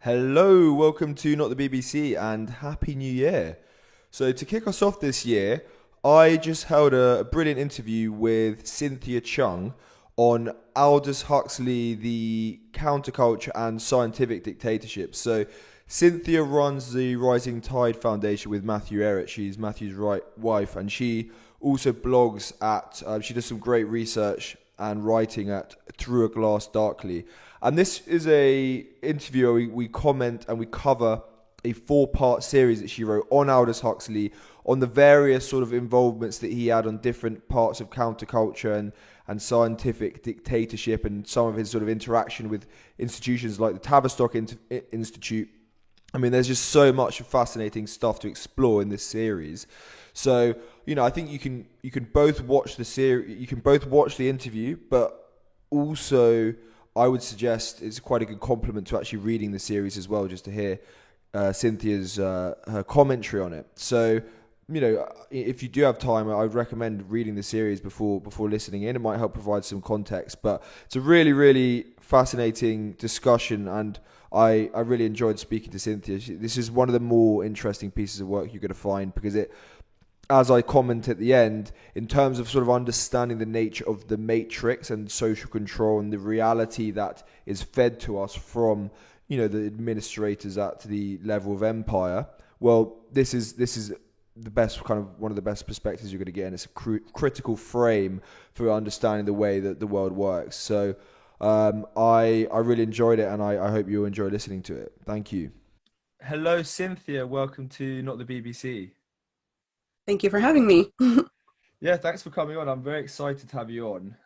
Hello, welcome to Not the BBC and Happy New Year. So, to kick us off this year, I just held a brilliant interview with Cynthia Chung on Aldous Huxley, the counterculture and scientific dictatorship. So, Cynthia runs the Rising Tide Foundation with Matthew Ehret. She's Matthew's right wife, and she also blogs at, she does some great research and writing at Through a Glass Darkly. And this is a interview where we comment and we cover a four-part series that she wrote on Aldous Huxley, on the various sort of involvements that he had on different parts of counterculture and scientific dictatorship, and some of his sort of interaction with institutions like the Tavistock Institute. I mean, there's just so much fascinating stuff to explore in this series. So, I think you can both watch the series, you can both watch the interview, but also I would suggest it's quite a good compliment to actually reading the series as well, just to hear Cynthia's her commentary on it. So, if you do have time, I would recommend reading the series before listening in. It might help provide some context, but it's a really, really fascinating discussion, and I really enjoyed speaking to Cynthia. This is one of the more interesting pieces of work you're going to find, because it, as I comment at the end, in terms of sort of understanding the nature of the matrix and social control and the reality that is fed to us from, the administrators at the level of empire. Well, this is the best kind of one of the best perspectives you're going to get, and it's a critical frame for understanding the way that the world works. So I really enjoyed it, and I hope you'll enjoy listening to it. Thank you. Hello, Cynthia. Welcome to Not the BBC. Thank you for having me. Yeah, thanks for coming on. I'm very excited to have you on.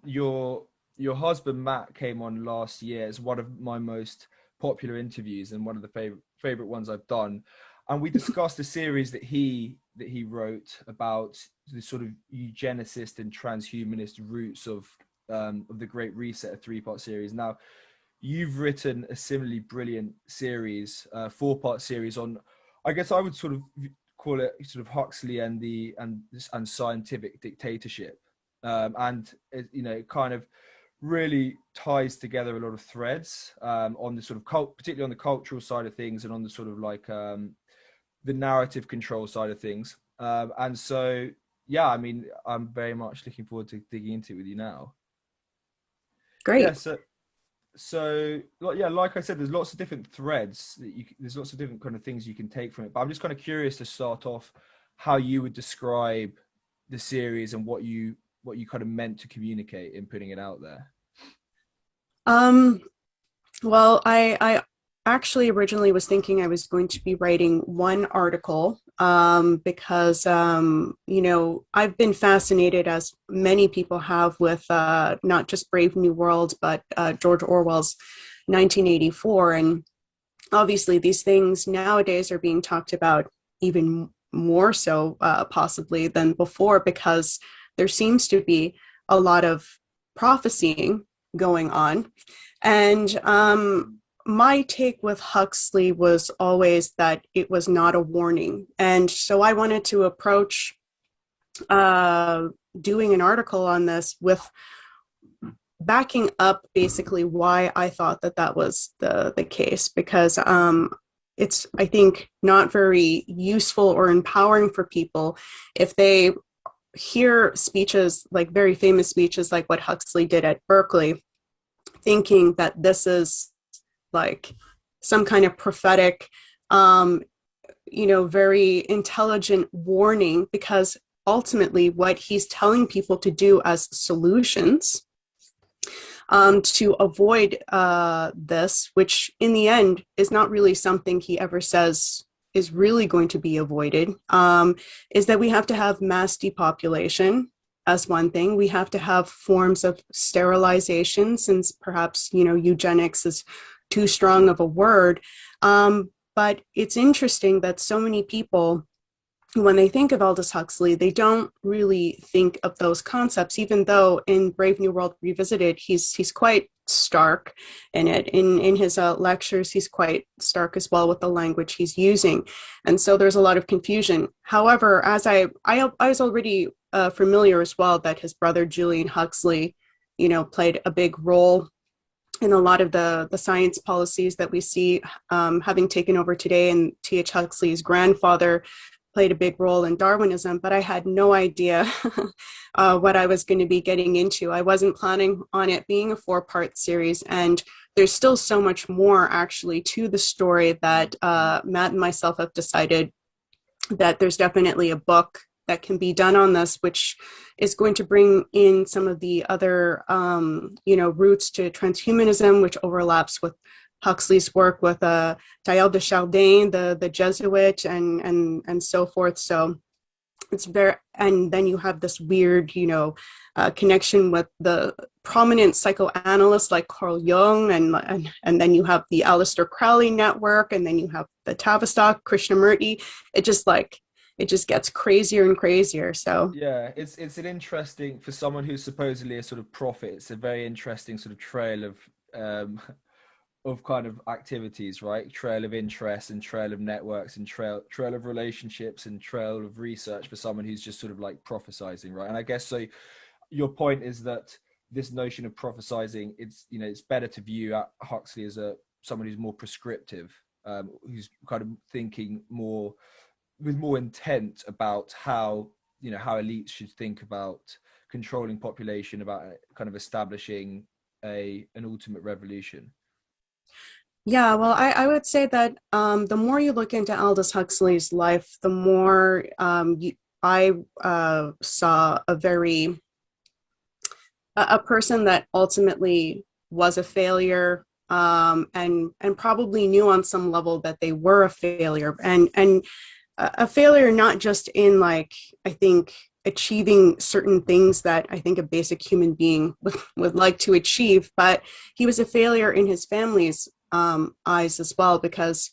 Your husband Matt came on last year. It's one of my most popular interviews and one of the favorite ones I've done. And we discussed a series that he wrote about the sort of eugenicist and transhumanist roots of the Great Reset, a three-part series. Now, you've written a similarly brilliant series, four-part series on, I guess I would sort of call it sort of Huxley and scientific dictatorship, and it kind of really ties together a lot of threads on the sort of particularly on the cultural side of things, and on the sort of like the narrative control side of things. And so, yeah, I mean, I'm very much looking forward to digging into it with you now. Yeah, Great. so yeah, like I said, there's lots of different threads there's lots of different kind of things you can take from it. But I'm just kind of curious to start off how you would describe the series and what you kind of meant to communicate in putting it out there. Um, well, I actually originally was thinking I was going to be writing one article because I've been fascinated, as many people have, with not just Brave New World, but George Orwell's 1984. And obviously these things nowadays are being talked about even more so possibly than before, because there seems to be a lot of prophesying going on. And my take with Huxley was always that it was not a warning. And so I wanted to approach doing an article on this with backing up basically why I thought that was the case, because it's, I think, not very useful or empowering for people if they hear speeches, like very famous speeches like what Huxley did at Berkeley, thinking that this is like some kind of prophetic, very intelligent warning, because ultimately what he's telling people to do as solutions to avoid this, which in the end is not really something he ever says is really going to be avoided, is that we have to have mass depopulation as one thing. We have to have forms of sterilization, since perhaps, eugenics is too strong of a word. But it's interesting that so many people, when they think of Aldous Huxley, they don't really think of those concepts, even though in Brave New World Revisited, he's quite stark in it. In his lectures, he's quite stark as well with the language he's using. And so there's a lot of confusion. However, as I was already familiar as well that his brother Julian Huxley, played a big role in a lot of the science policies that we see having taken over today. And T.H. Huxley's grandfather played a big role in Darwinism, but I had no idea what I was going to be getting into. I wasn't planning on it being a 4-part series, and there's still so much more actually to the story that Matt and myself have decided that there's definitely a book that can be done on this, which is going to bring in some of the other, roots to transhumanism, which overlaps with Huxley's work with Théâtre de Chardin, the Jesuit, and so forth. So it's very, and then you have this weird, connection with the prominent psychoanalysts like Carl Jung, and then you have the Aleister Crowley network, and then you have the Tavistock, Krishnamurti. It just gets crazier and crazier. So yeah, it's an interesting, for someone who's supposedly a sort of prophet, it's a very interesting sort of trail of kind of activities, right? Trail of interest and trail of networks and trail of relationships and trail of research for someone who's just sort of like prophesizing, right? And I guess so your point is that this notion of prophesizing, it's better to view Huxley as someone who's more prescriptive, who's kind of thinking more with more intent about how elites should think about controlling population, about kind of establishing an ultimate revolution. yeah, well, I would say that the more you look into Aldous Huxley's life, the more I saw a person that ultimately was a failure, and probably knew on some level that they were a failure, and a failure not just in, like, I think, achieving certain things that I think a basic human being would like to achieve, but he was a failure in his family's eyes as well, because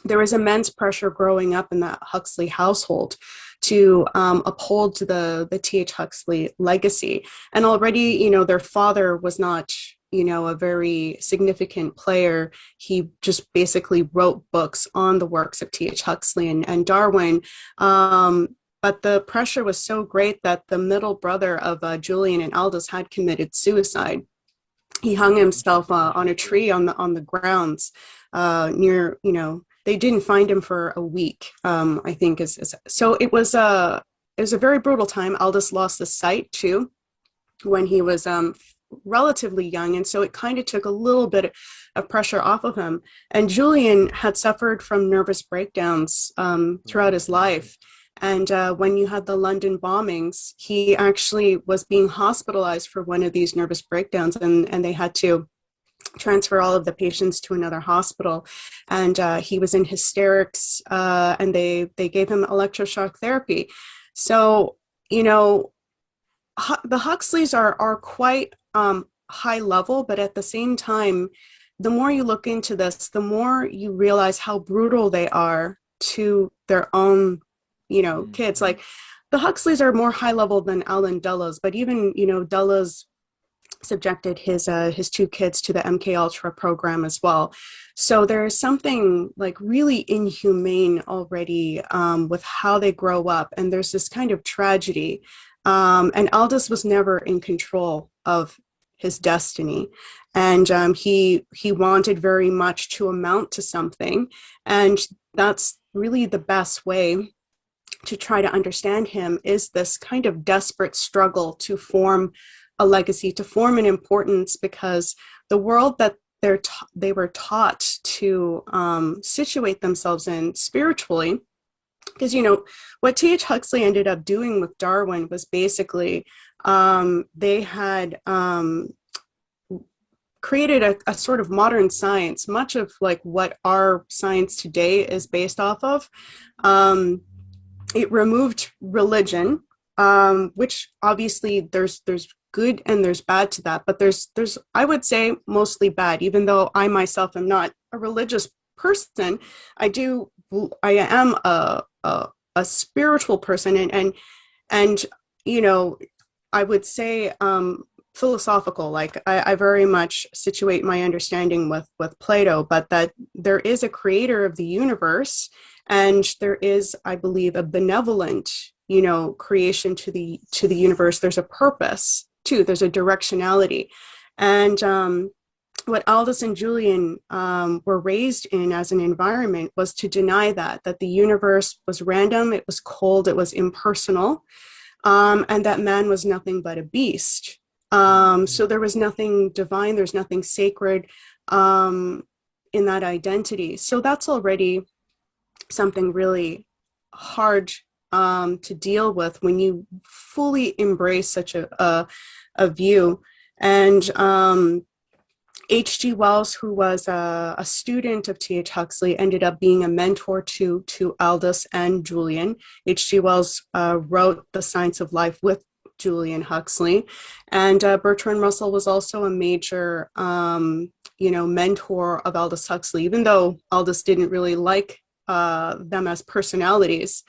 there was immense pressure growing up in the Huxley household to uphold the T.H. Huxley legacy. And already, their father was not, a very significant player. He just basically wrote books on the works of T.H. Huxley and Darwin. But the pressure was so great that the middle brother of Julian and Aldous had committed suicide. He hung himself on a tree on the grounds near, they didn't find him for a week, I think. So it was a very brutal time. Aldous lost his sight too when he was relatively young, and so it kind of took a little bit of pressure off of him. And Julian had suffered from nervous breakdowns throughout his life. And when you had the London bombings, he actually was being hospitalized for one of these nervous breakdowns, and they had to transfer all of the patients to another hospital. And he was in hysterics, and they gave him electroshock therapy. So, the Huxleys are quite high level, but at the same time, the more you look into this, the more you realize how brutal they are to their own kids. Like, the Huxleys are more high level than Alan Dulles, but even, Dulles subjected his 2 kids to the MK Ultra program as well. So there's something like really inhumane already with how they grow up. And there's this kind of tragedy. And Aldous was never in control of his destiny. And he wanted very much to amount to something. And that's really the best way to try to understand him, is this kind of desperate struggle to form a legacy, to form an importance, because the world that they were taught to situate themselves in spiritually, because what T.H. Huxley ended up doing with Darwin was basically they had created a sort of modern science, much of like what our science today is based off of. It removed religion, which obviously there's good and there's bad to that, but there's I would say mostly bad. Even though I myself am not a religious person, I am a spiritual person, and I would say philosophical. Like, I very much situate my understanding with Plato, but that there is a creator of the universe, and there is, I believe, a benevolent, creation to the universe. There's a purpose too. There's a directionality, and what Aldous and Julian were raised in as an environment was to deny that the universe was random, it was cold, it was impersonal, and that man was nothing but a beast. So there was nothing divine, there's nothing sacred in that identity. So that's already something really hard to deal with when you fully embrace such a view. And H.G. Wells, who was a student of T.H. Huxley, ended up being a mentor to Aldous and Julian. H.G. Wells wrote The Science of Life with Julian Huxley, and Bertrand Russell was also a major, mentor of Aldous Huxley. Even though Aldous didn't really like them as personalities,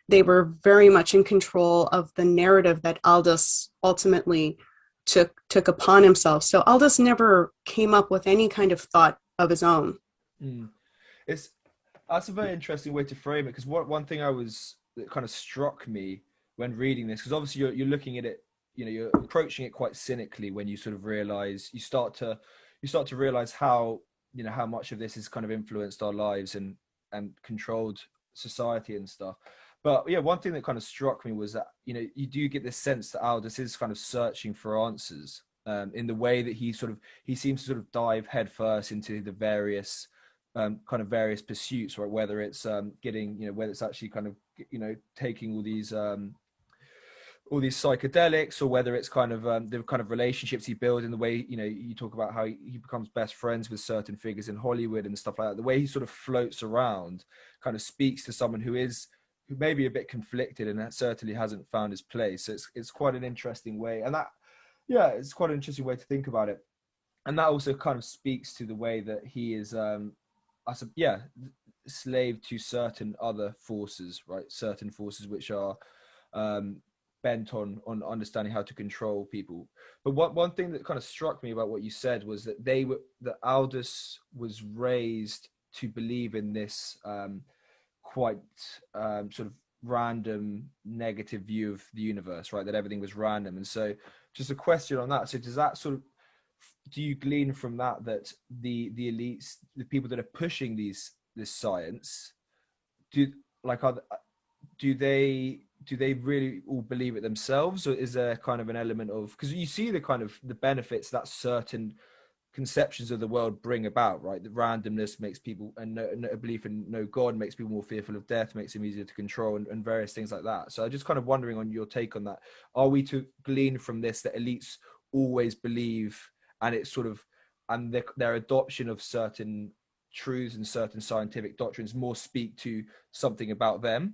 they were very much in control of the narrative that Aldous ultimately took upon himself. So Aldous never came up with any kind of thought of his own. That's a very interesting way to frame it, because one thing that kind of struck me when reading this, because obviously you're looking at it, you're approaching it quite cynically when you sort of realize you start to realize how how much of this has kind of influenced our lives and controlled society and stuff. But yeah, one thing that kind of struck me was that, you do get this sense that Aldous is kind of searching for answers in the way that he seems to sort of dive headfirst into the various various pursuits, right? Whether it's getting, whether it's actually kind of, taking all these psychedelics, or whether it's kind of the kind of relationships he builds in the way, you talk about how he becomes best friends with certain figures in Hollywood and stuff like that. The way he sort of floats around kind of speaks to someone who may be a bit conflicted, and that certainly hasn't found his place. So it's quite an interesting way, and it's quite an interesting way to think about it. And that also kind of speaks to the way that he is slave to certain other forces, right? Certain forces which are bent on understanding how to control people. But one thing that kind of struck me about what you said was that that Aldous was raised to believe in this quite sort of random negative view of the universe, right? That everything was random. And so just a question on that. So do you glean from that the elites, the people that are pushing this science, do they really all believe it themselves, or is there kind of an element of, because you see the kind of the benefits that certain conceptions of the world bring about, right? The randomness makes people, and a belief in no God makes people more fearful of death, makes them easier to control, and various things like that. So I'm just kind of wondering on your take on that. Are we to glean from this that elites always believe, and it's sort of, and their adoption of certain truths and certain scientific doctrines more speak to something about them,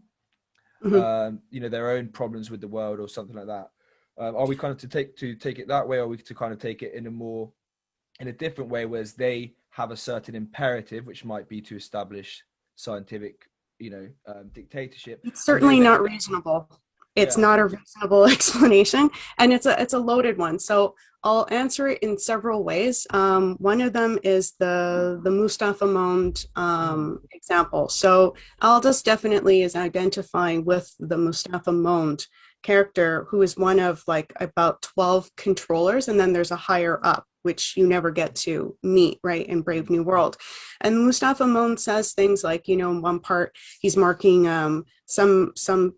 their own problems with the world or something like that? Are we kind of to take it that way, or are we to kind of take it in a different way, whereas they have a certain imperative, which might be to establish scientific, dictatorship? It's certainly not reasonable. It's not a reasonable explanation, and it's a loaded one. So I'll answer it in several ways. One of them is the Mustafa Mond example. So Aldous definitely is identifying with the Mustafa Mond character, who is one of like about 12 controllers, and then there's a higher up, which you never get to meet, right, in Brave New World. And Mustafa Mond says things like, in one part, he's marking some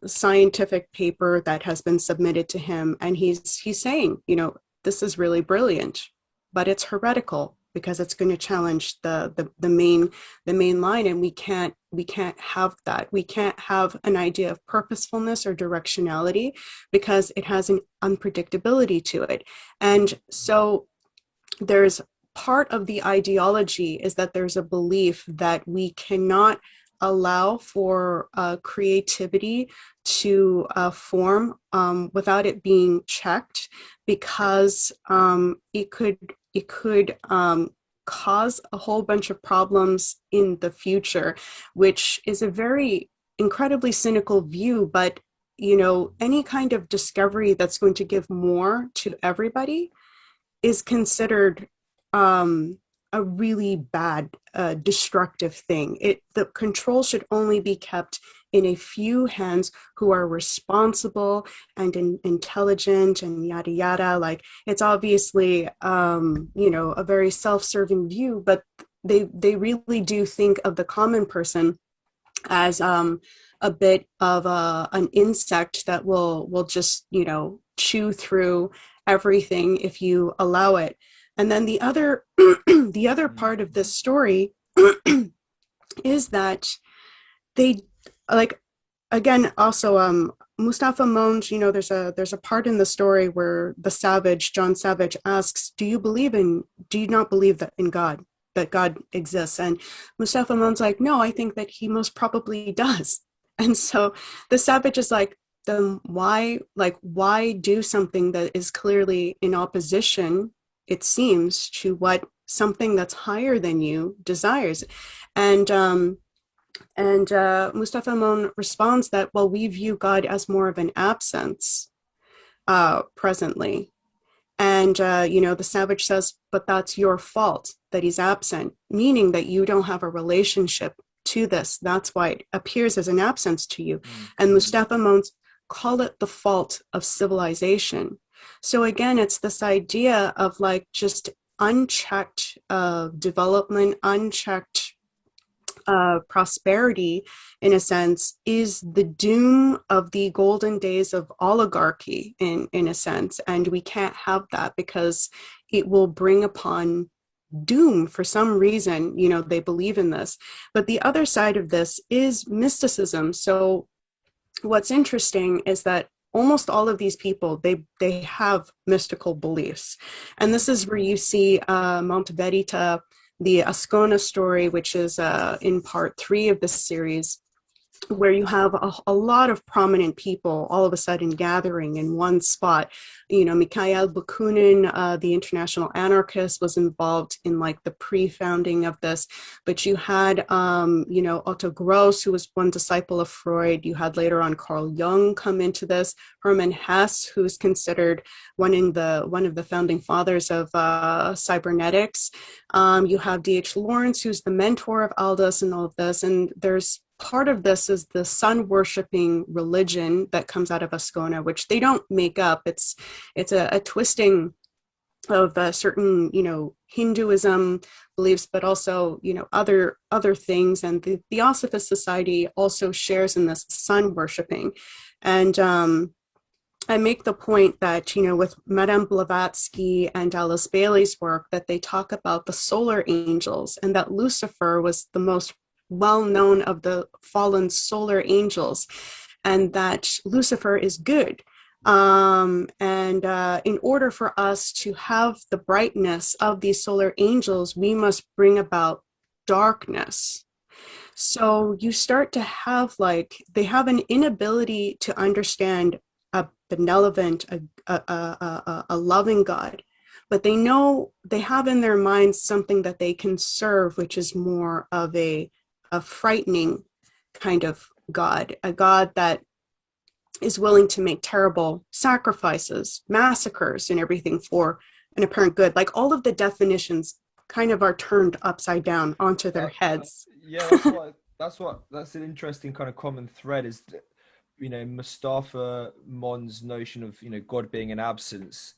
scientific paper that has been submitted to him, and he's saying, this is really brilliant, but it's heretical because it's going to challenge the main line, and we can't have that. We can't have an idea of purposefulness or directionality because it has an unpredictability to it. And so there's part of the ideology is that there's a belief that we cannot allow for creativity to form without it being checked, because it could cause a whole bunch of problems in the future, which is a very incredibly cynical view. But any kind of discovery that's going to give more to everybody is considered a really bad, destructive thing. The control should only be kept in a few hands who are responsible and intelligent and yada yada. Like, it's obviously a very self-serving view, but they really do think of the common person as a bit of an insect that will just chew through everything if you allow it. And then the other the other part of this story is that they, like, again, also Mustafa Monge, there's a part in the story where the Savage, John Savage, asks, do you not believe that in God, that God exists? And Mustafa Monge's like, no, I think that he most probably does. And so the Savage is like, then why do something that is clearly in opposition, it seems, to what something that's higher than you desires? And Mustafa Mon responds that, well, we view God as more of an absence presently. And, the Savage says, but that's your fault that he's absent, meaning that you don't have a relationship to this. That's why it appears as an absence to you. And Mustafa Mon's call it the fault of civilization. So again, it's this idea of like just unchecked development, unchecked prosperity, in a sense, is the doom of the golden days of oligarchy, in a sense. And we can't have that because it will bring upon doom for some reason. They believe in this. But the other side of this is mysticism. So what's interesting is that almost all of these people, they have mystical beliefs. And this is where you see Mount Verita, the Ascona story, which is in part 3 of this series, where you have a lot of prominent people all of a sudden gathering in one spot. Mikhail Bakunin, the international anarchist, was involved in like the pre-founding of this. But you had, Otto Gross, who was one disciple of Freud. You had later on Carl Jung come into this. Hermann Hesse, who's considered one of the founding fathers of cybernetics. You have D.H. Lawrence, who's the mentor of Aldous and all of this. And there's part of this is the sun worshipping religion that comes out of Ascona, which they don't make up. It's a twisting of certain, Hinduism beliefs, but also, other things. And the Theosophist Society also shares in this sun worshipping. And I make the point that, with Madame Blavatsky and Alice Bailey's work, that they talk about the solar angels, and that Lucifer was the most well-known of the fallen solar angels, and that Lucifer is good. And in order for us to have the brightness of these solar angels, we must bring about darkness. So you start to have, they have an inability to understand a benevolent, a loving God, but they know they have in their minds something that they can serve, which is more of a frightening kind of God, a God that is willing to make terrible sacrifices, massacres, and everything for an apparent good. Like, all of the definitions kind of are turned upside down onto their heads. Yeah, that's an interesting kind of common thread, is that, Mustafa Mon's notion of, God being an absence,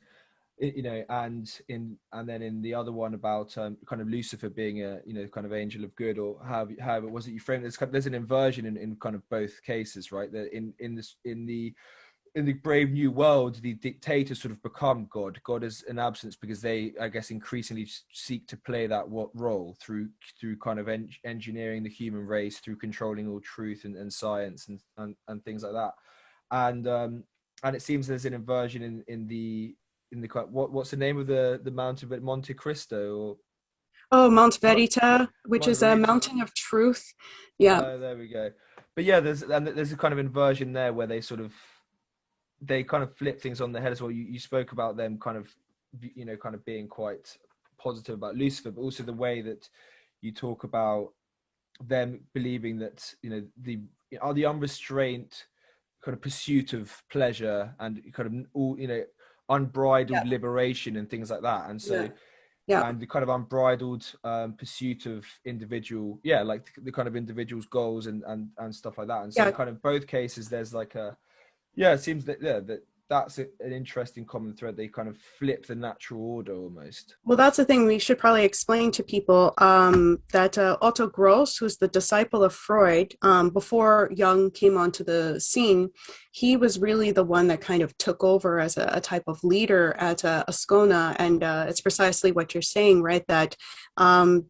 and then in the other one about kind of Lucifer being a kind of angel of good, or however it was that you framed it. There's an inversion in kind of both cases, right? That in the Brave New World, the dictators sort of become God is an absence, because they, I guess, increasingly seek to play that role through kind of engineering the human race, through controlling all truth and science and things like that. And it seems there's an inversion in the what's the name of the mountain, but Monte Cristo, or Mount Verita, which is a mountain of truth. Yeah. There we go. But yeah, there's a kind of inversion there where they kind of flip things on the head as well. You spoke about them kind of being quite positive about Lucifer, but also the way that you talk about them believing that the unrestrained kind of pursuit of pleasure and kind of all unbridled liberation and things like that. And so Yeah. and the kind of unbridled pursuit of individual, yeah, like the kind of individual's goals and stuff like that. And so Yeah. kind of both cases, there's like a, yeah, it seems that, yeah, that's an interesting common thread. They kind of flip the natural order almost. Well, that's the thing we should probably explain to people, that Otto Gross, who's the disciple of Freud, before Jung came onto the scene, he was really the one that kind of took over as a type of leader at Ascona. And it's precisely what you're saying, right? That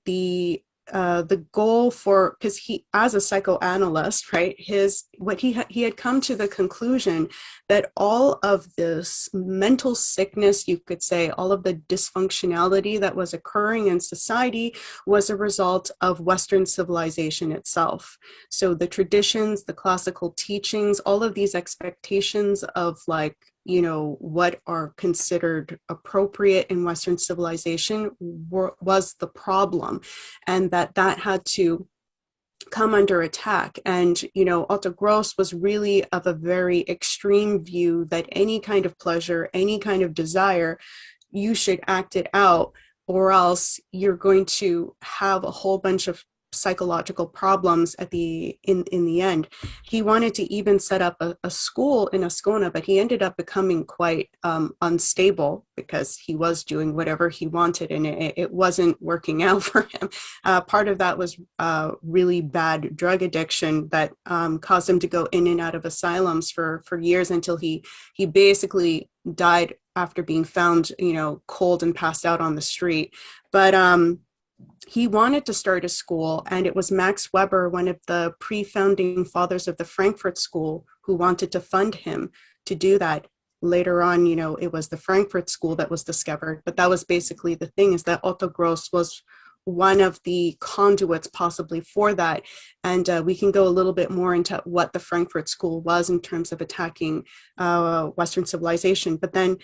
the goal for, because he, as a psychoanalyst, right, he had come to the conclusion that all of this mental sickness, you could say, all of the dysfunctionality that was occurring in society was a result of Western civilization itself. So the traditions, the classical teachings, all of these expectations of, like, you know, what are considered appropriate in Western civilization was the problem, and that had to come under attack. And, you know, Otto Gross was really of a very extreme view that any kind of pleasure, any kind of desire, you should act it out, or else you're going to have a whole bunch of psychological problems at in the end. He wanted to even set up a school in Ascona, but he ended up becoming quite unstable because he was doing whatever he wanted, and it wasn't working out for him. Part of that was really bad drug addiction that caused him to go in and out of asylums for years, until he basically died after being found, you know, cold and passed out on the street. But he wanted to start a school, and it was Max Weber, one of the pre-founding fathers of the Frankfurt School, who wanted to fund him to do that. Later on, you know, it was the Frankfurt School that was discovered, but that was basically the thing, is that Otto Gross was one of the conduits possibly for that. And we can go a little bit more into what the Frankfurt School was in terms of attacking Western civilization. But then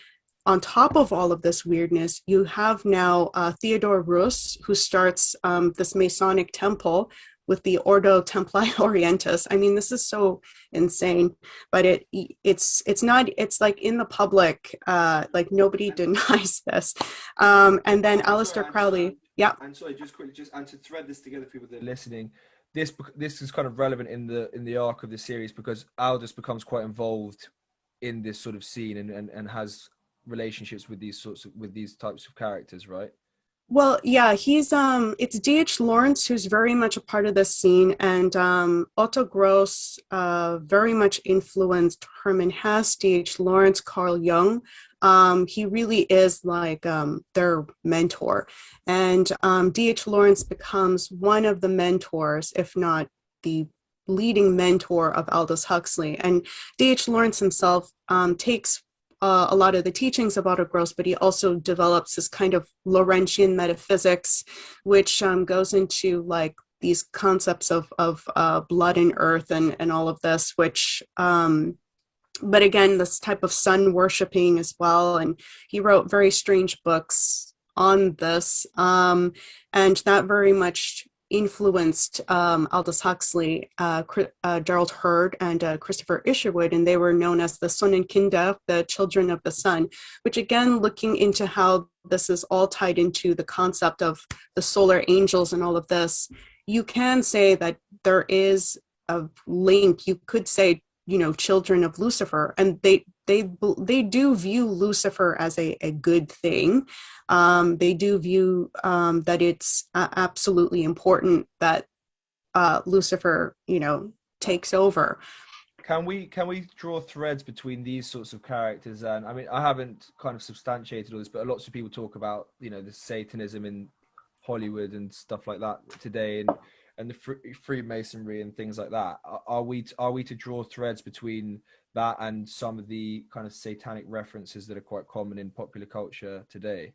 on top of all of this weirdness, you have now Theodore Rus, who starts this Masonic temple with the Ordo Templi Orientis. I mean, this is so insane, but it's not, it's like in the public, like nobody denies this. And then Aleister Crowley, yeah. And sorry, just quickly, just and to thread this together for people that are listening, this is kind of relevant in the arc of the series, because Aldous becomes quite involved in this sort of scene and has relationships with these types of characters, right? Well, yeah, he's it's D.H. Lawrence who's very much a part of this scene, and Otto Gross very much influenced Hermann Hesse, D.H. Lawrence, Carl Jung. He really is like their mentor, and D.H. Lawrence becomes one of the mentors, if not the leading mentor, of Aldous Huxley. And D.H. Lawrence himself takes a lot of the teachings of Otto Gross, but he also develops this kind of Laurentian metaphysics, which goes into like these concepts of blood and earth and all of this, which, but again, this type of sun worshiping as well. And he wrote very strange books on this, and that very much influenced Aldous Huxley, Gerald Hurd, and Christopher Isherwood, and they were known as the Sonnenkinder, the children of the sun, which again, looking into how this is all tied into the concept of the solar angels and all of this, you can say that there is a link. You could say, you know, children of Lucifer, and they do view Lucifer as a good thing. They do view that it's absolutely important that Lucifer, you know, takes over. Can we draw threads between these sorts of characters? And I mean, I haven't kind of substantiated all this, but lots of people talk about, you know, the Satanism in Hollywood and stuff like that today, and the Freemasonry and things like that. Are we to draw threads between that and some of the kind of satanic references that are quite common in popular culture today?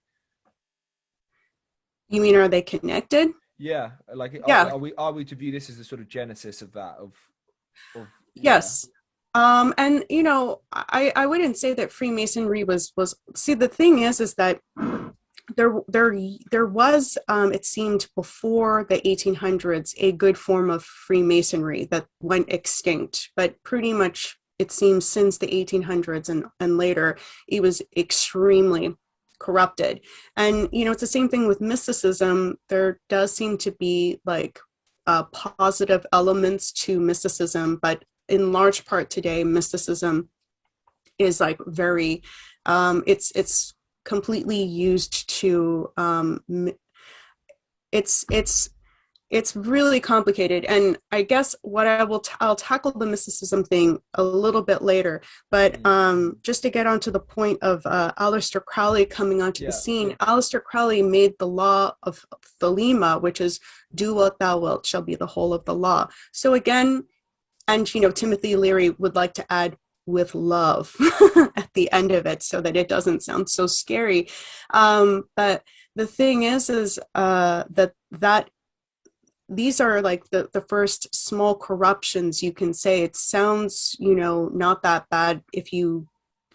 You mean, are they connected? Yeah, like, yeah. Are we to view this as the sort of genesis of that? Of yes. Yeah. And you know, I wouldn't say that Freemasonry was. See, the thing is that there was, it seemed before the 1800s, a good form of Freemasonry that went extinct, but pretty much it seems since the 1800s and later, it was extremely corrupted. And, it's the same thing with mysticism. There does seem to be like positive elements to mysticism, but in large part today, mysticism is like very, it's completely used to, it's really complicated. And I guess what I'll tackle the mysticism thing a little bit later, but just to get onto the point of Aleister Crowley coming onto the scene, sure. Aleister Crowley made the law of Thelema, which is do what thou wilt shall be the whole of the law. So again, and Timothy Leary would like to add with love at the end of it so that it doesn't sound so scary. But the thing is that these are like the first small corruptions, you can say. It sounds, not that bad if you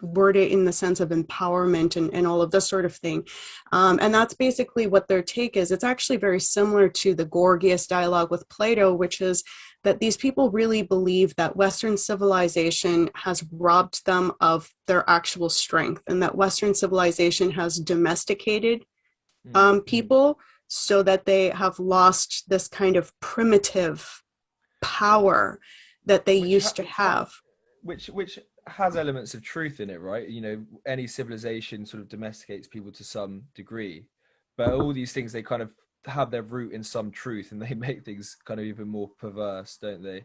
word it in the sense of empowerment and all of this sort of thing. And that's basically what their take is. It's actually very similar to the Gorgias dialogue with Plato, which is that these people really believe that Western civilization has robbed them of their actual strength, and that Western civilization has domesticated people so that they have lost this kind of primitive power that they used to have. Which has elements of truth in it, right? Any civilization sort of domesticates people to some degree, but all these things, they kind of have their root in some truth, and they make things kind of even more perverse, don't they?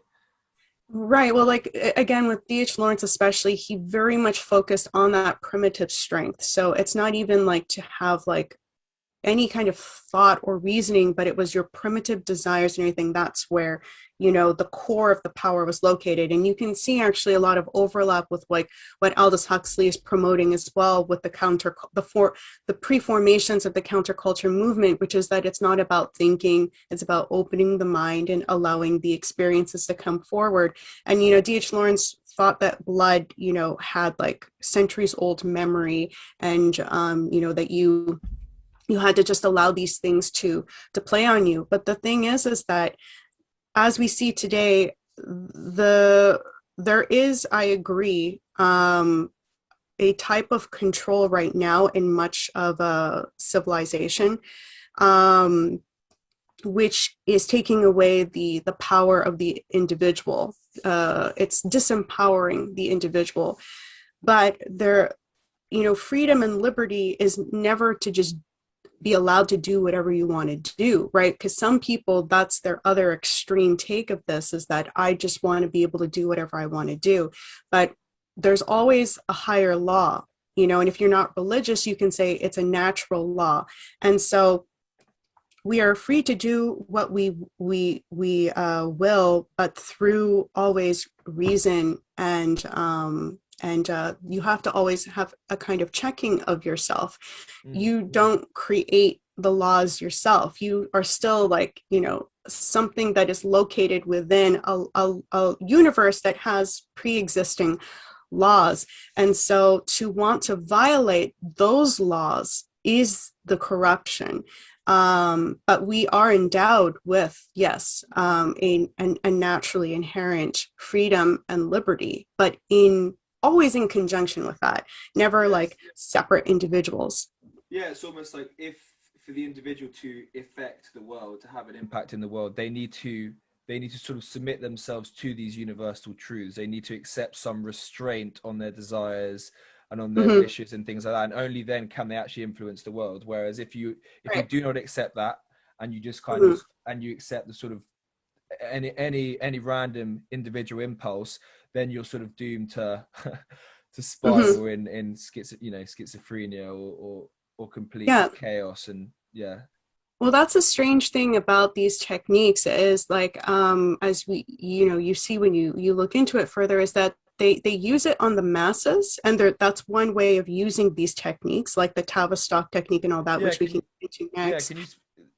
Right. Well, like, again, with D.H. Lawrence especially, he very much focused on that primitive strength. So it's not even like to have like any kind of thought or reasoning, but it was your primitive desires and everything. That's where, the core of the power was located. And you can see actually a lot of overlap with like what Aldous Huxley is promoting as well with the pre-formations of the counterculture movement, which is that it's not about thinking, it's about opening the mind and allowing the experiences to come forward. And, D.H. Lawrence thought that blood, had like centuries old memory, and, that you had to just allow these things to play on you. But the thing is that as we see today, there is, I agree, a type of control right now in much of a civilization, which is taking away the power of the individual. It's disempowering the individual. But freedom and liberty is never to just be allowed to do whatever you want to do, right? Because some people, that's their other extreme take of this, is that I just want to be able to do whatever I want to do. But there's always a higher law, and if you're not religious, you can say it's a natural law. And so we are free to do what we will, but through always reason, and you have to always have a kind of checking of yourself. You don't create the laws yourself. You are still like, something that is located within a universe that has pre-existing laws. And so to want to violate those laws is the corruption. But we are endowed with, yes, a naturally inherent freedom and liberty, but always in conjunction with that, never like separate individuals. Yeah, it's almost like if for the individual to affect the world, to have an impact in the world, they need to sort of submit themselves to these universal truths. They need to accept some restraint on their desires and on their wishes and things like that, and only then can they actually influence the world. Whereas if you do not accept that, and you just kind of, and you accept the sort of any random individual impulse, then you're sort of doomed to spiral in schizophrenia or complete chaos. And well, that's a strange thing about these techniques, is like as we you see when you look into it further, is that they use it on the masses, and that's one way of using these techniques, like the Tavistock technique and all that, which we can get into next.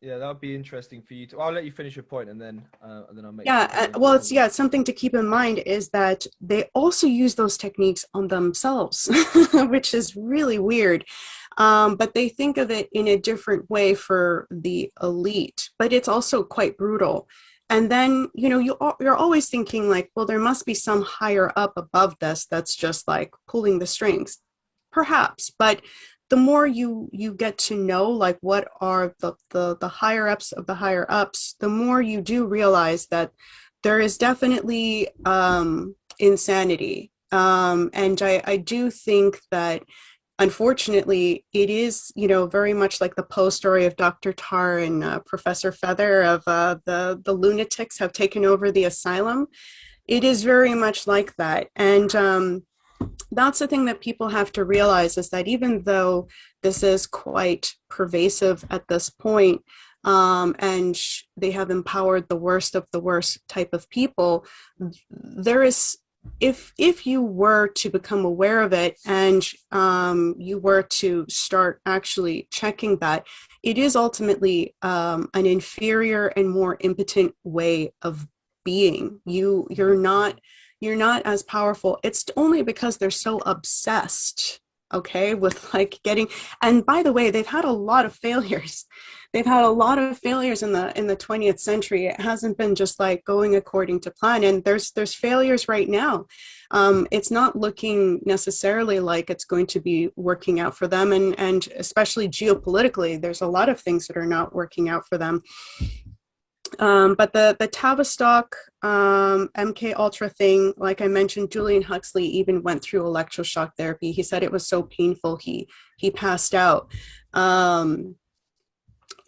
That would be interesting for you to. I'll let you finish your point, and then I'll make. Well, it's something to keep in mind is that they also use those techniques on themselves, which is really weird. But they think of it in a different way for the elite, but it's also quite brutal. And then, you're always thinking like, well, there must be some higher up above this that's just like pulling the strings, perhaps. But the more you get to know like what are the higher ups of the higher ups, the more you do realize that there is definitely insanity. And I do think that unfortunately it is, you know, very much like the Poe story of Dr. Tar and Professor Feather of the lunatics have taken over the asylum. It is very much like that. And that's the thing that people have to realize, is that even though this is quite pervasive at this point, and they have empowered the worst of the worst type of people, there is, if you were to become aware of it, and you were to start actually checking that, it is ultimately an inferior and more impotent way of being. You're not as powerful. It's only because they're so obsessed, okay, with like getting, and by the way, they've had a lot of failures. They've had a lot of failures in the 20th century. It hasn't been just like going according to plan. And there's failures right now. It's not looking necessarily like it's going to be working out for them. And especially geopolitically, there's a lot of things that are not working out for them. But the Tavistock MK Ultra thing, like I mentioned, Julian Huxley even went through electroshock therapy. He said it was so painful he passed out.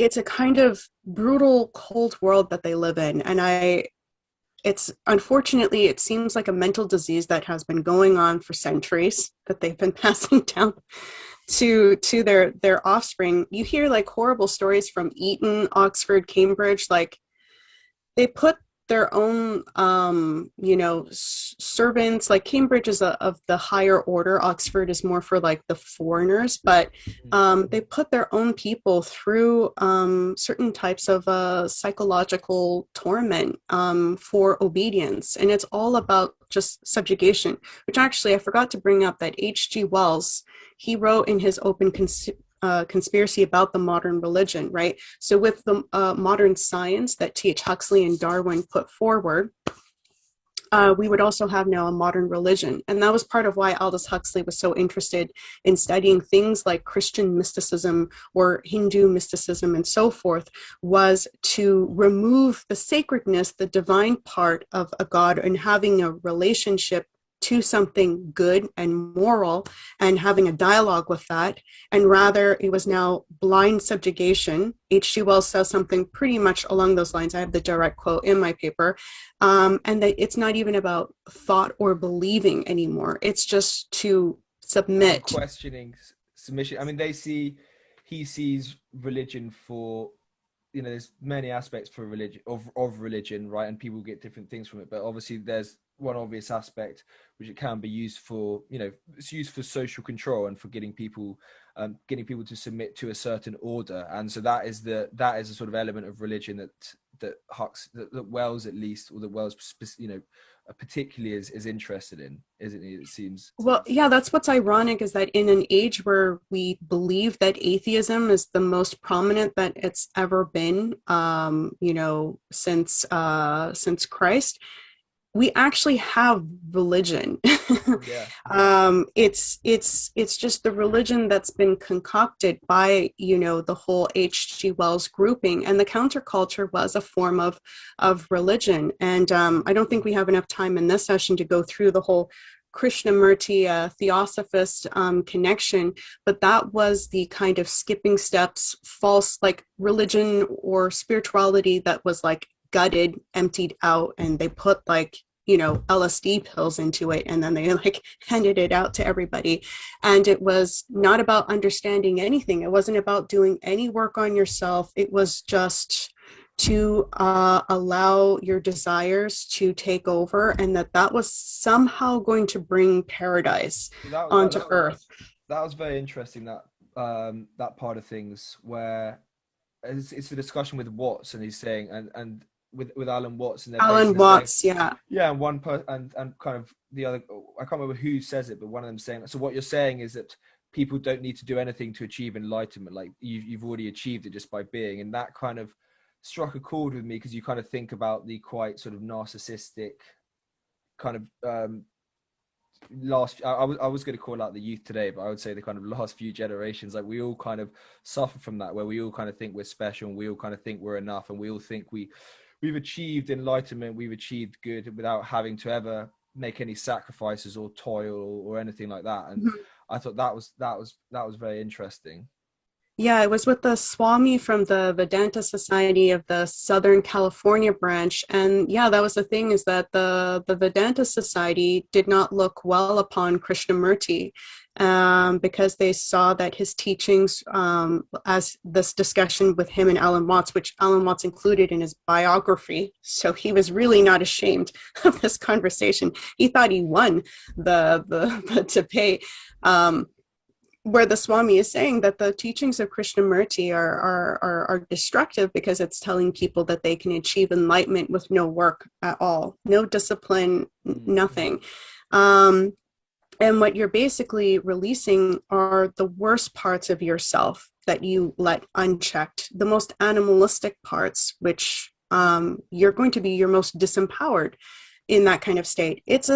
It's a kind of brutal, cold world that they live in, and it's unfortunately, it seems like a mental disease that has been going on for centuries, that they've been passing down to their offspring. You hear like horrible stories from Eton, Oxford, Cambridge. Like they put their own servants. Like Cambridge is of the higher order, Oxford is more for like the foreigners, but they put their own people through certain types of psychological torment for obedience, and it's all about just subjugation. Which actually I forgot to bring up, that H.G. Wells, he wrote in his Open Conspiracy about the modern religion, right? So with the modern science that T.H. Huxley and Darwin put forward, we would also have now a modern religion. And that was part of why Aldous Huxley was so interested in studying things like Christian mysticism or Hindu mysticism and so forth, was to remove the sacredness, the divine part of a god, and having a relationship to something good and moral and having a dialogue with that. And rather, it was now blind subjugation. H.G. Wells says something pretty much along those lines. I have the direct quote in my paper. And that it's not even about thought or believing anymore. It's just to submit. Questioning, submission. I mean, he sees religion for, you know, there's many aspects for religion, of religion, right? And people get different things from it. But obviously there's one obvious aspect which it can be used for, you know, it's used for social control and for getting people to submit to a certain order. And so that is a sort of element of religion that Wells, at least, or that Wells, you know, particularly is interested in, isn't he? It seems. Well, yeah, that's what's ironic, is that in an age where we believe that atheism is the most prominent that it's ever been, since Christ, we actually have religion. Yeah. It's just the religion that's been concocted by, you know, the whole H.G. Wells grouping, and the counterculture was a form of religion. And I don't think we have enough time in this session to go through the whole Krishnamurti theosophist connection, but that was the kind of skipping steps, false like religion or spirituality that was like gutted, emptied out, and they put like, you know, LSD pills into it, and then they like handed it out to everybody. And it was not about understanding anything. It wasn't about doing any work on yourself. It was just to allow your desires to take over, and that was somehow going to bring paradise onto earth. That was very interesting, that part of things, where it's a discussion with Watts, and he's saying, and with Alan Watts, and Alan Watts, saying, and one person, and kind of the other, I can't remember who says it, but one of them saying, so what you're saying is that people don't need to do anything to achieve enlightenment, like you've already achieved it just by being. And that kind of struck a chord with me, because you kind of think about the quite sort of narcissistic kind of I was going to call out the youth today, but I would say the kind of last few generations, like we all kind of suffer from that, where we all kind of think we're special, and we all kind of think we're enough, and we all think we've achieved enlightenment, we've achieved good without having to ever make any sacrifices or toil or anything like that. And Mhm. I thought that was very interesting. Yeah, it was with the Swami from the Vedanta Society of the Southern California branch. And yeah, that was the thing, is that the Vedanta Society did not look well upon Krishnamurti, because they saw that his teachings, as this discussion with him and Alan Watts, which Alan Watts included in his biography. So he was really not ashamed of this conversation. He thought he won the debate. Where the Swami is saying that the teachings of Krishnamurti are destructive, because it's telling people that they can achieve enlightenment with no work at all, no discipline, nothing. And what you're basically releasing are the worst parts of yourself that you let unchecked, the most animalistic parts, which you're going to be your most disempowered in that kind of state. It's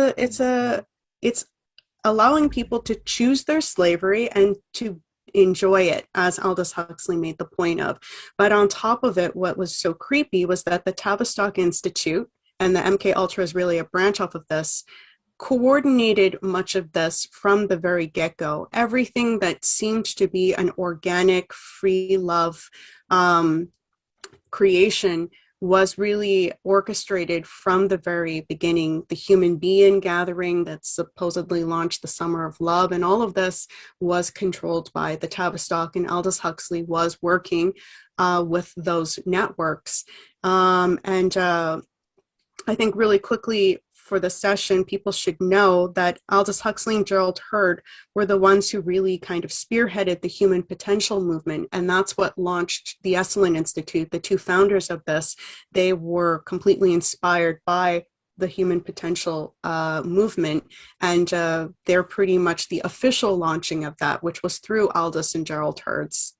allowing people to choose their slavery and to enjoy it, as Aldous Huxley made the point of. But on top of it, what was so creepy was that the Tavistock Institute, and the MK Ultra is really a branch off of this, coordinated much of this from the very get-go. Everything that seemed to be an organic, free love creation was really orchestrated from the very beginning. The human being gathering that supposedly launched the Summer of Love, and all of this was controlled by the Tavistock, and Aldous Huxley was working with those networks. I think really quickly for the session, people should know that Aldous Huxley and Gerald Hurd were the ones who really kind of spearheaded the human potential movement. And that's what launched the Eselin Institute. The two founders of this, they were completely inspired by the human potential movement. And they're pretty much the official launching of that, which was through Aldous and Gerald Hurd's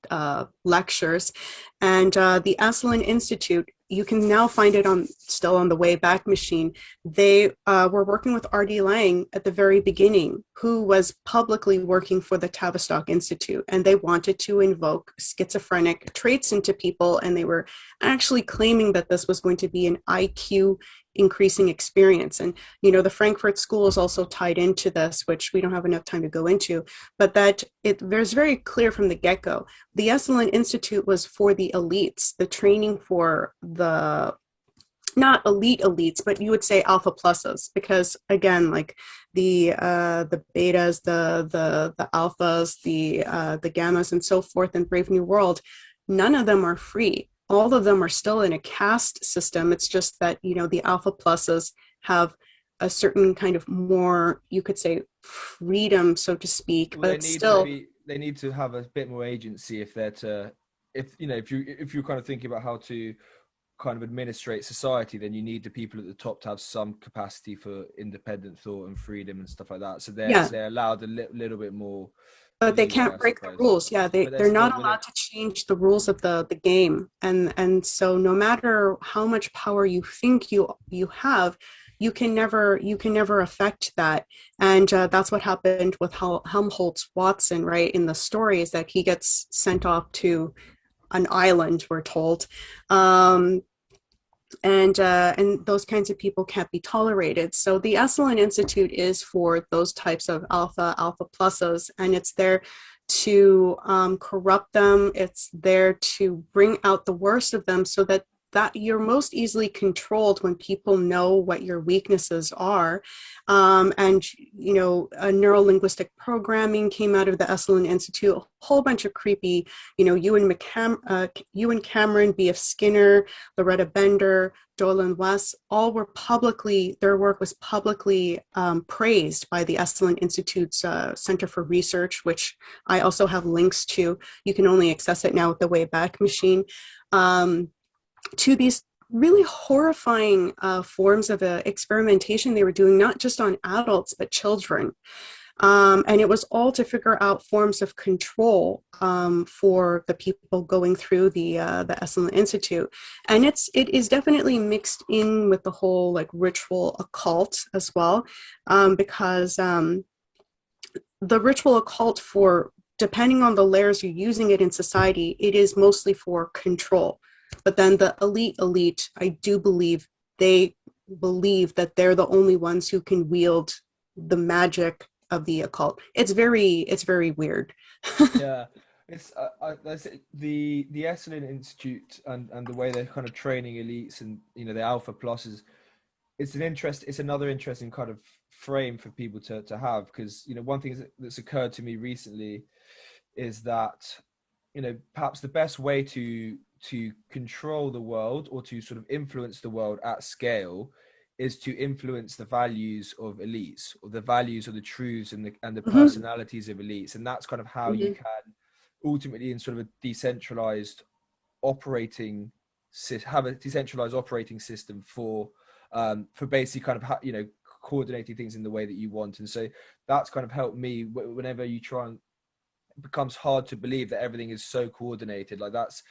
lectures. And the Asylum Institute, you can now find it still on the Wayback Machine. They were working with R.D. Laing at the very beginning, who was publicly working for the Tavistock Institute, and they wanted to invoke schizophrenic traits into people, and they were actually claiming that this was going to be an IQ increasing experience. And the Frankfurt School is also tied into this, which we don't have enough time to go into, but that there's very clear from the get-go. The Esalen Institute was for the elites, the training for the not elite elites, but you would say alpha pluses, because again, like the betas, the alphas, the gammas, and so forth in Brave New World, none of them are free. All of them are still in a caste system. It's just that, the alpha pluses have a certain kind of more, you could say, freedom, so to speak, well, but it's still... they need to have a bit more agency if you're kind of thinking about how to kind of administrate society, then you need the people at the top to have some capacity for independent thought and freedom and stuff like that. So they're allowed a little bit more. But they can't break the rules. Yeah, they're not allowed to change the rules of the game. And so no matter how much power you think you have, you can never affect that. And that's what happened with Helmholtz Watson, right? In the story, is that he gets sent off to an island, we're told. And those kinds of people can't be tolerated. So the Esalen Institute is for those types of alpha pluses, and it's there to corrupt them. It's there to bring out the worst of them, so that you're most easily controlled when people know what your weaknesses are. And neuro-linguistic programming came out of the Esalen Institute, a whole bunch of creepy, Ewan Cameron, B.F. Skinner, Loretta Bender, Dolan West, all were their work was publicly praised by the Esalen Institute's Center for Research, which I also have links to. You can only access it now with the Wayback Machine. To these really horrifying forms of experimentation they were doing, not just on adults, but children. And it was all to figure out forms of control for the people going through the Esalen Institute. And it is definitely mixed in with the whole like ritual occult as well, because the ritual occult, for depending on the layers you're using it in society, it is mostly for control. But then the elite, I do believe they believe that they're the only ones who can wield the magic of the occult. It's very weird. Yeah, it's that's the Esalen Institute and the way they're kind of training elites and the alpha pluses. It's another interesting kind of frame for people to have, because one thing that's occurred to me recently is that perhaps the best way to control the world or to sort of influence the world at scale is to influence the values of elites, or the values or the truths and the personalities of elites. And that's kind of how you can ultimately, in sort of a decentralized operating have a decentralized operating system for basically kind of coordinating things in the way that you want. And so that's kind of helped me whenever you try and it becomes hard to believe that everything is so coordinated. Like, that's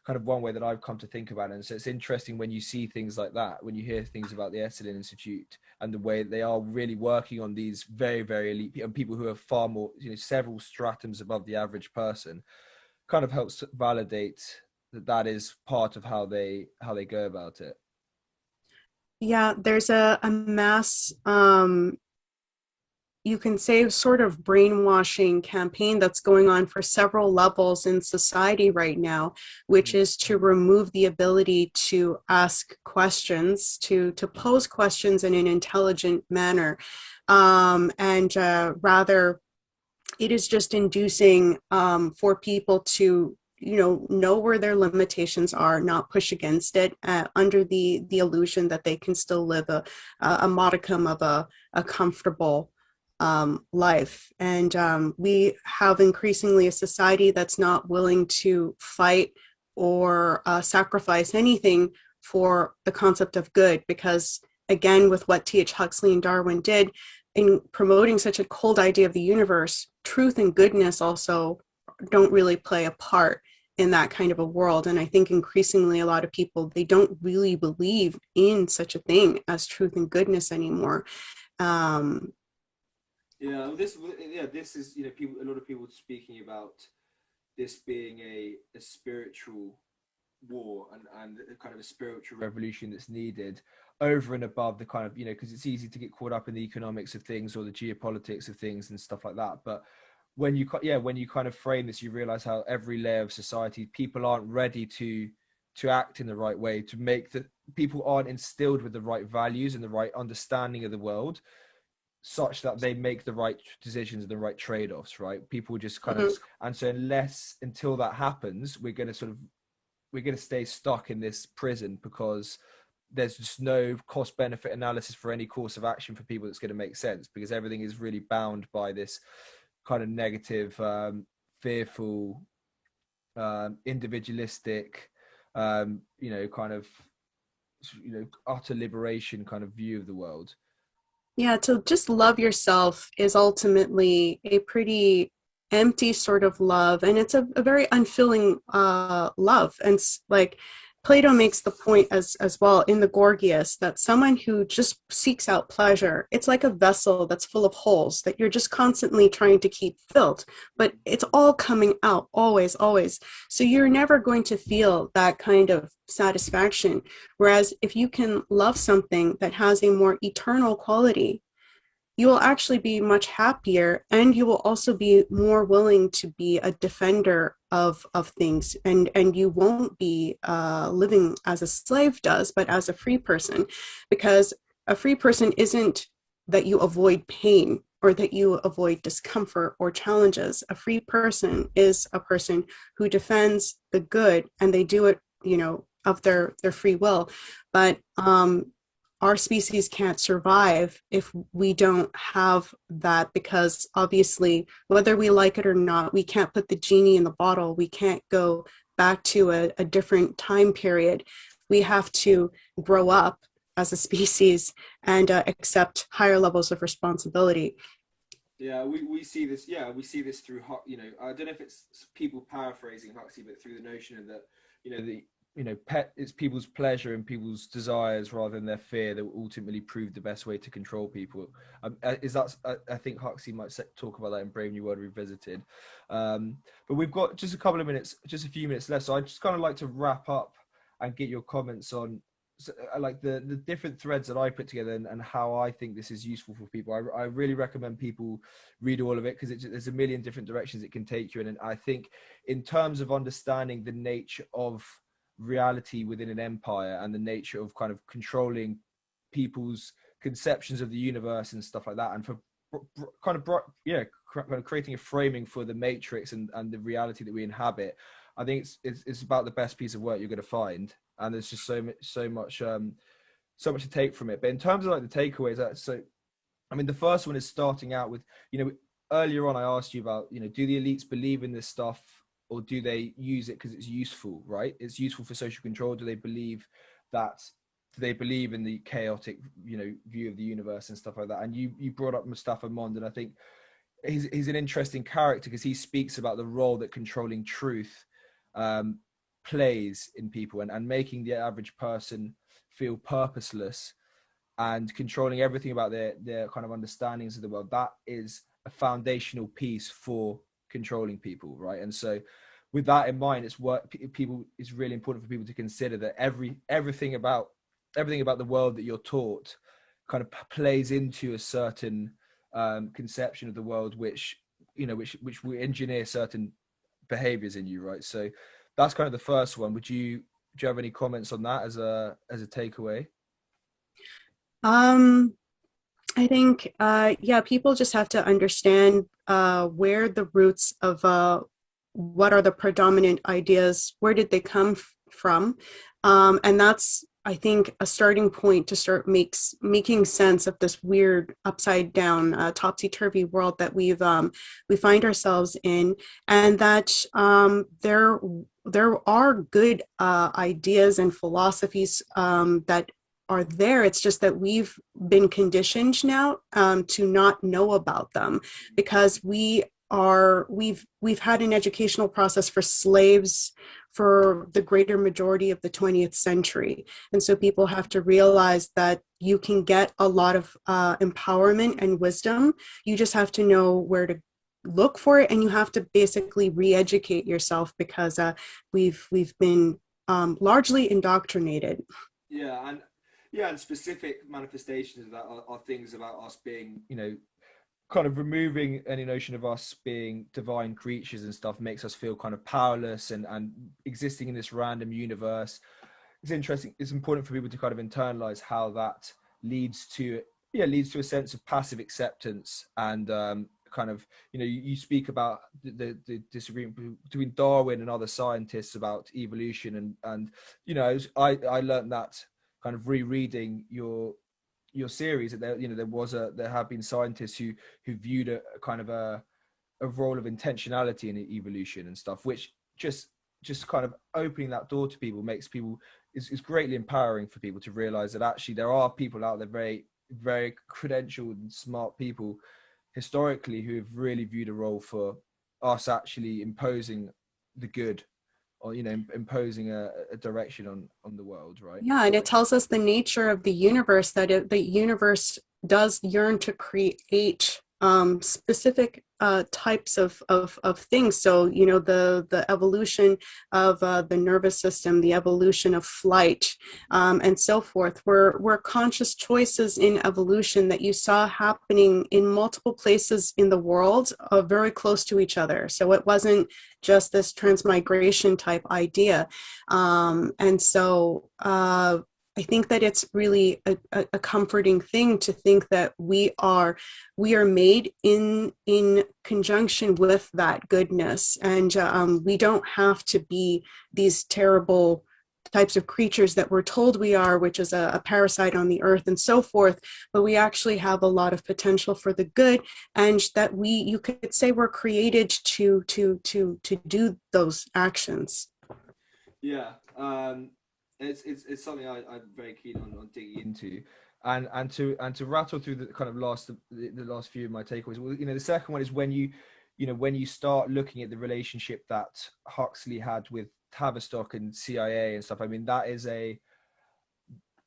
kind of one way that I've come to think about it. And so it's interesting when you see things like that, when you hear things about the Esalen Institute and the way they are really working on these very, very elite and people who are far more, several stratums above the average person, kind of helps validate that is part of how they go about it. Yeah, there's a mass, you can say, sort of brainwashing campaign that's going on for several levels in society right now, which is to remove the ability to ask questions, to pose questions in an intelligent manner. And rather, it is just inducing for people to know where their limitations are, not push against it, under the illusion that they can still live a modicum of a comfortable life. And we have increasingly a society that's not willing to fight or sacrifice anything for the concept of good, because again, with what T.H. Huxley and Darwin did in promoting such a cold idea of the universe, truth and goodness also don't really play a part in that kind of a world. And I think increasingly a lot of people, they don't really believe in such a thing as truth and goodness anymore. This is people. A lot of people speaking about this being a spiritual war and a kind of a spiritual revolution that's needed over and above the kind of because it's easy to get caught up in the economics of things or the geopolitics of things and stuff like that. But when you kind of frame this, you realize how every layer of society, people aren't ready to act in the right way, to make the people aren't instilled with the right values and the right understanding of the world, such that they make the right decisions and the right trade-offs, right? People just kind of, and so until that happens, we're going to stay stuck in this prison, because there's just no cost benefit analysis for any course of action for people that's going to make sense, because everything is really bound by this kind of negative, fearful, individualistic, kind of, utter liberation kind of view of the world. Yeah, to just love yourself is ultimately a pretty empty sort of love, and it's a very unfilling love. And like Plato makes the point as well in the Gorgias, that someone who just seeks out pleasure, it's like a vessel that's full of holes that you're just constantly trying to keep filled, but it's all coming out always, always. So you're never going to feel that kind of satisfaction. Whereas if you can love something that has a more eternal quality, you will actually be much happier, and you will also be more willing to be a defender of things, and you won't be living as a slave does, but as a free person, because a free person isn't that you avoid pain or that you avoid discomfort or challenges. A free person is a person who defends the good, and they do it, of their free will. But our species can't survive if we don't have that, because obviously, whether we like it or not, we can't put the genie in the bottle. We can't go back to a different time period. We have to grow up as a species and accept higher levels of responsibility. Yeah, we see this. Yeah, we see this through I don't know if it's people paraphrasing Huxley, but through the notion of that, pet it's people's pleasure and people's desires rather than their fear that will ultimately prove the best way to control people. Is that I think Huxley might talk about that in Brave New World Revisited. But we've got just a few minutes left, so I just kind of like to wrap up and get your comments on like the different threads that I put together and how I think this is useful for people. I really recommend people read all of it because there's a million different directions it can take you in. And I think in terms of understanding the nature of reality within an empire and the nature of kind of controlling people's conceptions of the universe and stuff like that, and for kind of creating a framing for the matrix and the reality that we inhabit, I think it's about the best piece of work you're going to find. And there's just so much to take from it. But in terms of like the takeaways, I mean, the first one is starting out with, earlier on I asked you about, do the elites believe in this stuff or do they use it because it's useful, right? It's useful for social control. Do they believe in the chaotic, view of the universe and stuff like that? And you brought up Mustafa Mond, and I think he's an interesting character because he speaks about the role that controlling truth plays in people and making the average person feel purposeless and controlling everything about their kind of understandings of the world. That is a foundational piece for controlling people, right? And so with that in mind, it's really important for people to consider that everything about the world that you're taught kind of plays into a certain conception of the world, which will engineer certain behaviors in you, right? So that's kind of the first one. Do you have any comments on that as a takeaway? I think, people just have to understand where the roots of what are the predominant ideas, where did they come from? And that's, I think, a starting point to start making sense of this weird upside down, topsy-turvy world that we find ourselves in, and that there are good ideas and philosophies that are there. It's just that we've been conditioned now to not know about them because we've had an educational process for slaves for the greater majority of the 20th century. And so people have to realize that you can get a lot of empowerment and wisdom. You just have to know where to look for it, and you have to basically re-educate yourself because we've been largely indoctrinated. And specific manifestations of that are things about us being, kind of removing any notion of us being divine creatures and stuff makes us feel kind of powerless and existing in this random universe. It's interesting. It's important for people to kind of internalize how that leads to a sense of passive acceptance and kind of, you speak about the disagreement between Darwin and other scientists about evolution and I learned that kind of rereading your series that there have been scientists who viewed a kind of a role of intentionality in evolution and stuff, which just kind of opening that door to people makes people is greatly empowering for people to realize that actually there are people out there, very very credentialed and smart people historically, who have really viewed a role for us actually imposing the good, or imposing a direction on the world, right? Yeah, and it tells us the nature of the universe, that the universe does yearn to create specific types of things. So, the evolution of the nervous system, the evolution of flight, and so forth, were conscious choices in evolution that you saw happening in multiple places in the world, very close to each other. So it wasn't just this transmigration type idea. And so I think that it's really a comforting thing to think that we are made in conjunction with that goodness, and we don't have to be these terrible types of creatures that we're told we are, which is a parasite on the earth and so forth. But we actually have a lot of potential for the good, and that you could say we're created to do those actions. Yeah. It's something I'm very keen on digging into, And to rattle through the kind of the last few of my takeaways. Well, the second one is when you start looking at the relationship that Huxley had with Tavistock and CIA and stuff. I mean,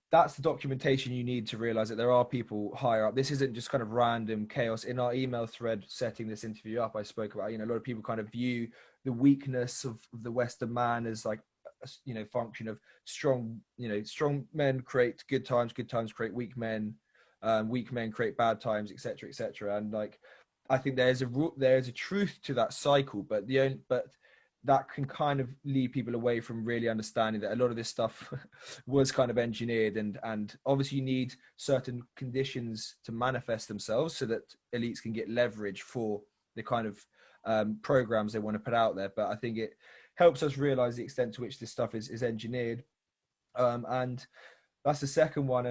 that's the documentation you need to realize that there are people higher up. This isn't just kind of random chaos. In our email thread setting this interview up, I spoke about, a lot of people kind of view the weakness of the Western man as like, function of strong men create good times create weak men create bad times, etc. And like, I think there's a truth to that cycle, but that can kind of lead people away from really understanding that a lot of this stuff was kind of engineered, and obviously you need certain conditions to manifest themselves so that elites can get leverage for the kind of programs they want to put out there. But I think it helps us realize the extent to which this stuff is engineered, and that's the second one.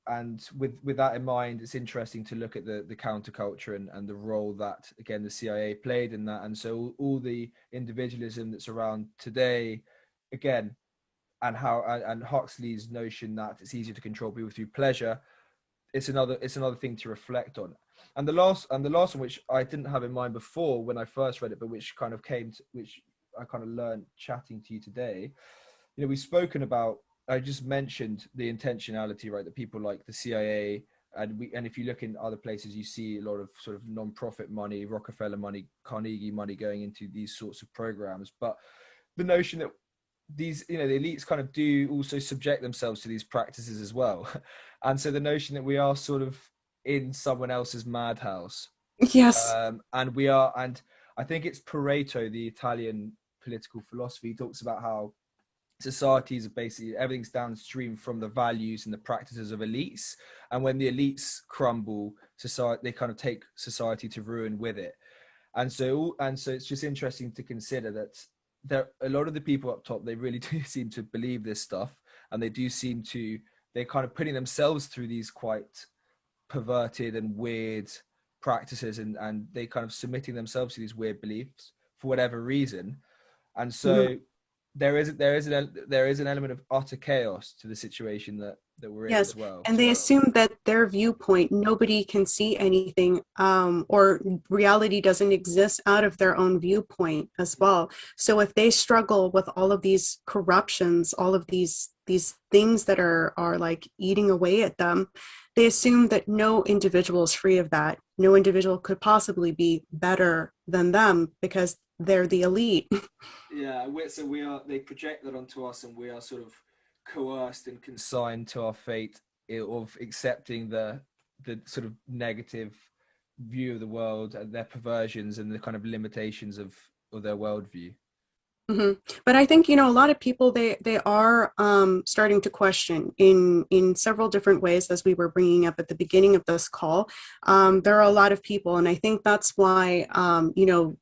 And with that in mind, it's interesting to look at the counterculture and the role that, again, the CIA played in that. And so all the individualism that's around today, again, and Huxley's notion that it's easier to control people through pleasure, it's another thing to reflect on. And the last one, which I didn't have in mind before when I first read it, but which I kind of learned chatting to you today. We've spoken about, I just mentioned the intentionality, right? That people like the CIA and if you look in other places, you see a lot of sort of non-profit money, Rockefeller money, Carnegie money going into these sorts of programs. But the notion that these, the elites kind of do also subject themselves to these practices as well. And so the notion that we are sort of in someone else's madhouse. Yes. And I think it's Pareto, the Italian political philosophy, talks about how societies are basically, everything's downstream from the values and the practices of elites, and when the elites crumble, society, they kind of take society to ruin with it. And so it's just interesting to consider that a lot of the people up top, they really do seem to believe this stuff, and they're kind of putting themselves through these quite perverted and weird practices, and they kind of submitting themselves to these weird beliefs for whatever reason. And so there is an element of utter chaos to the situation that we're in as well. And they assume that their viewpoint, nobody can see anything, or reality doesn't exist out of their own viewpoint as well. So if they struggle with all of these corruptions, all of these things that are like eating away at them, they assume that no individual is free of that. No individual could possibly be better than them because they're the elite. Yeah, they project that onto us, and we are sort of coerced and consigned to our fate of accepting the sort of negative view of the world and their perversions and the kind of limitations of their worldview. But I think, a lot of people, they are starting to question in several different ways, as we were bringing up at the beginning of this call. There are a lot of people, and I think that's why,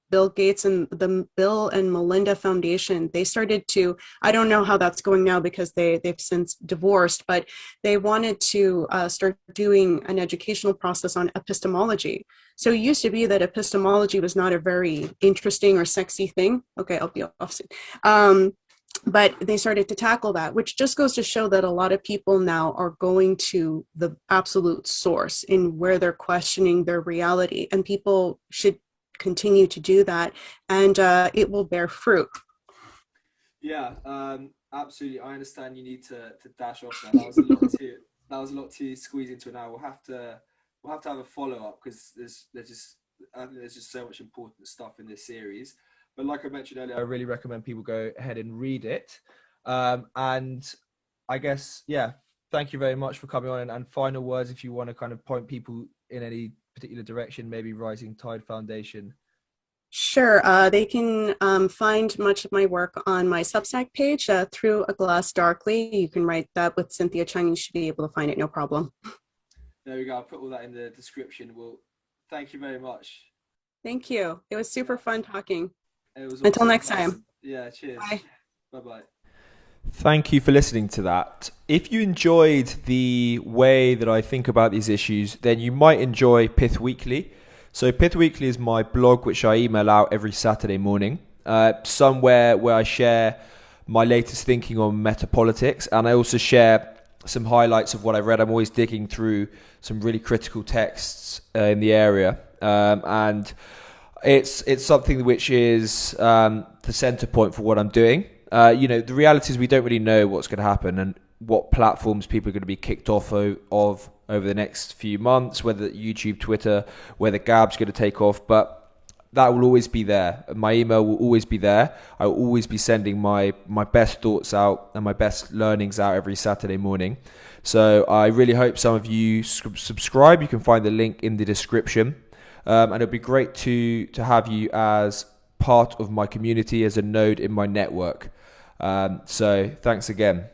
Bill Gates and the Bill and Melinda Foundation, they started to, I don't know how that's going now because they've since divorced, but they wanted to start doing an educational process on epistemology. So it used to be that epistemology was not a very interesting or sexy thing. Okay, I'll be off soon. But they started to tackle that, which just goes to show that a lot of people now are going to the absolute source in where they're questioning their reality, and people should continue to do that, and it will bear fruit. Yeah, absolutely. I understand you need to dash off now. That was a lot to squeeze into an hour. We'll have to have a follow-up because I think there's just so much important stuff in this series. But like I mentioned earlier, I really recommend people go ahead and read it. And I guess, thank you very much for coming on. And final words, if you want to kind of point people in any particular direction, maybe Rising Tide Foundation. Sure. They can find much of my work on my Substack page, Through a Glass Darkly. You can write that with Cynthia Chung. You should be able to find it, no problem. There we go. I'll put all that in the description. Well, thank you very much. Thank you. It was super fun talking. It was Until next time. Yeah, cheers. Bye. Bye-bye. Thank you for listening to that. If you enjoyed the way that I think about these issues, then you might enjoy Pith Weekly. So Pith Weekly is my blog, which I email out every Saturday morning, somewhere where I share my latest thinking on metapolitics, and I also share some highlights of what I've read. I'm always digging through some really critical texts in the area, and it's something which is the center point for what I'm doing. The reality is we don't really know what's going to happen and what platforms people are going to be kicked off of over the next few months, whether YouTube, Twitter, whether Gab's going to take off, but that will always be there. My email will always be there. I will always be sending my best thoughts out and my best learnings out every Saturday morning. So I really hope some of you subscribe. You can find the link in the description. And it'd be great to have you as part of my community, as a node in my network. So thanks again.